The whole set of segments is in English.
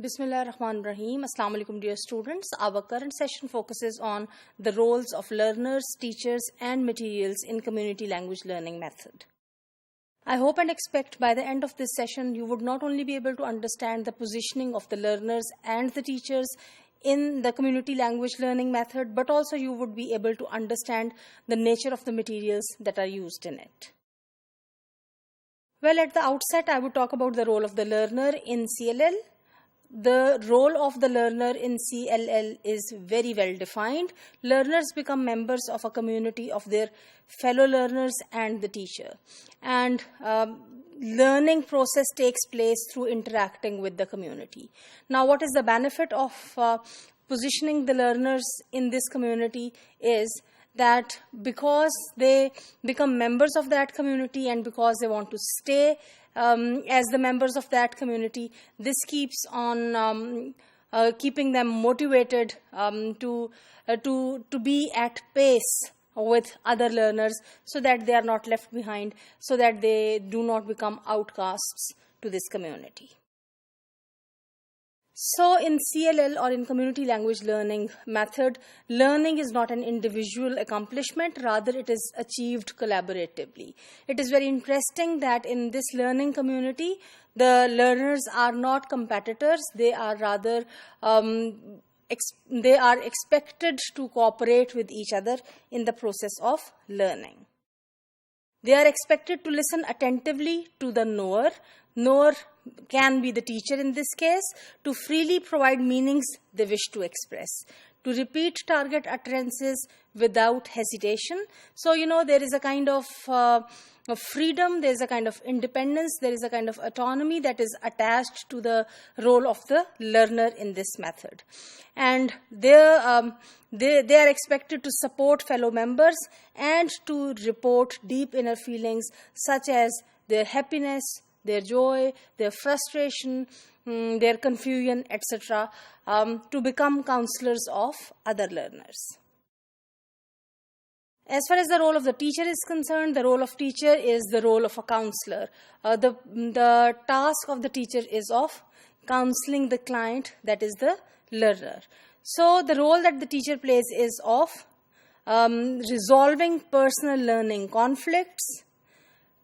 Bismillah ar-Rahman ar-Rahim. Assalamu alaikum dear students. Our current session focuses on the roles of learners, teachers and materials in community language learning method. I hope and expect by the end of this session you would not only be able to understand the positioning of the learners and the teachers in the community language learning method, but also you would be able to understand the nature of the materials that are used in it. Well, at the outset I would talk about the role of the learner in CLL. The role of the learner in CLL is very well defined. Learners become members of a community of their fellow learners and the teacher. And learning process takes place through interacting with the community. Now, what is the benefit of positioning the learners in this community is that because they become members of that community and because they want to stay as the members of that community, this keeps on keeping them motivated to be at pace with other learners so that they are not left behind, so that they do not become outcasts to this community. So in CLL or in community language learning method, learning is not an individual accomplishment, rather it is achieved collaboratively. It is very interesting that in this learning community, the learners are not competitors, they are rather they are expected to cooperate with each other in the process of learning. They are expected to listen attentively to the knower. Knower can be the teacher in this case, to freely provide meanings they wish to express, to repeat target utterances without hesitation. So, there is a kind of freedom, there is a kind of independence, there is a kind of autonomy that is attached to the role of the learner in this method. And they are expected to support fellow members and to report deep inner feelings such as their happiness, their joy, their frustration, their confusion, etc., to become counselors of other learners. As far as the role of the teacher is concerned, the role of teacher is the role of a counselor. The task of the teacher is of counseling the client, that is the learner. So the role that the teacher plays is of resolving personal learning conflicts,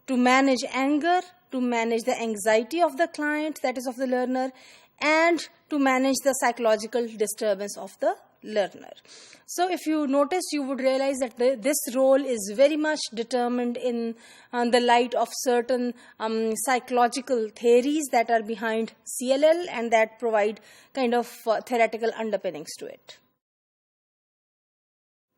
to manage anger, to manage the anxiety of the client, that is of the learner, and to manage the psychological disturbance of the learner. So if you notice, you would realize that this role is very much determined in the light of certain psychological theories that are behind CLL and that provide kind of theoretical underpinnings to it.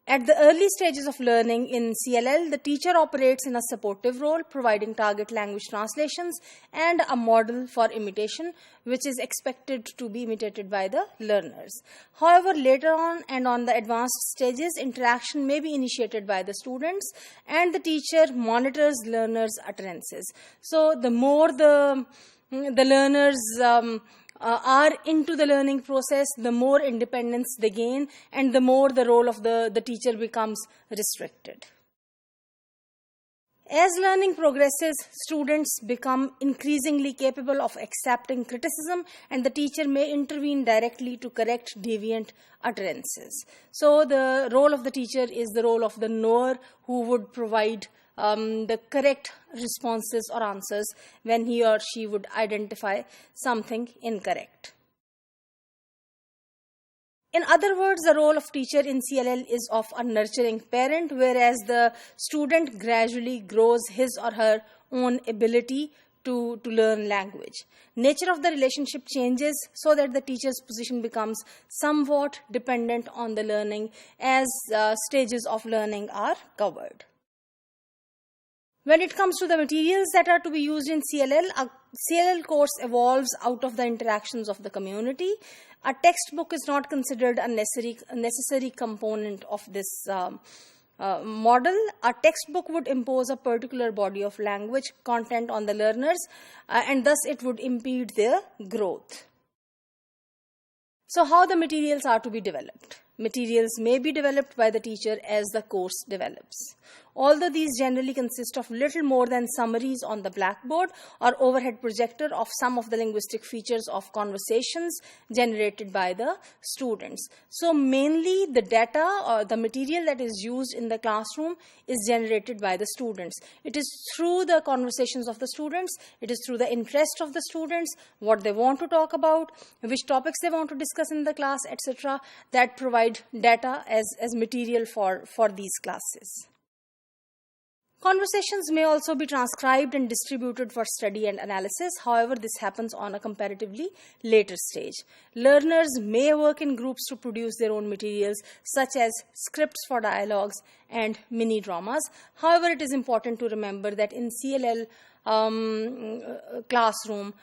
At the early stages of learning in CLL, the teacher operates in a supportive role, providing target language translations and a model for imitation, which is expected to be imitated by the learners. However, later on and on the advanced stages, interaction may be initiated by the students and the teacher monitors learners' utterances. So the more the learners are into the learning process, the more independence they gain and the more the role of the teacher becomes restricted. As learning progresses, students become increasingly capable of accepting criticism and the teacher may intervene directly to correct deviant utterances. So the role of the teacher is the role of the knower who would provide the correct responses or answers when he or she would identify something incorrect. In other words, the role of teacher in CLL is of a nurturing parent, whereas the student gradually grows his or her own ability to learn language. Nature of the relationship changes so that the teacher's position becomes somewhat dependent on the learning as stages of learning are covered. When it comes to the materials that are to be used in CLL, a CLL course evolves out of the interactions of the community. A textbook is not considered a necessary component of this model. A textbook would impose a particular body of language content on the learners and thus it would impede their growth. So how the materials are to be developed? materials may be developed by the teacher as the course develops. Although these generally consist of little more than summaries on the blackboard or overhead projector of some of the linguistic features of conversations generated by the students. So mainly the data or the material that is used in the classroom is generated by the students. It is through the conversations of the students, it is through the interest of the students, what they want to talk about, which topics they want to discuss in the class, etc., that provide data as material for these classes. Conversations may also be transcribed and distributed for study and analysis. However, this happens on a comparatively later stage. Learners may work in groups to produce their own materials, such as scripts for dialogues and mini dramas. However, it is important to remember that in CLL classroom,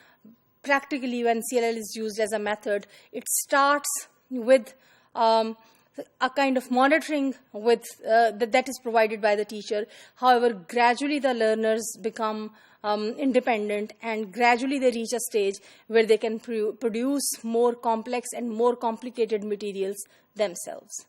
practically when CLL is used as a method, it starts with a kind of monitoring with that is provided by the teacher. However, gradually the learners become independent, and gradually they reach a stage where they can produce more complex and more complicated materials themselves.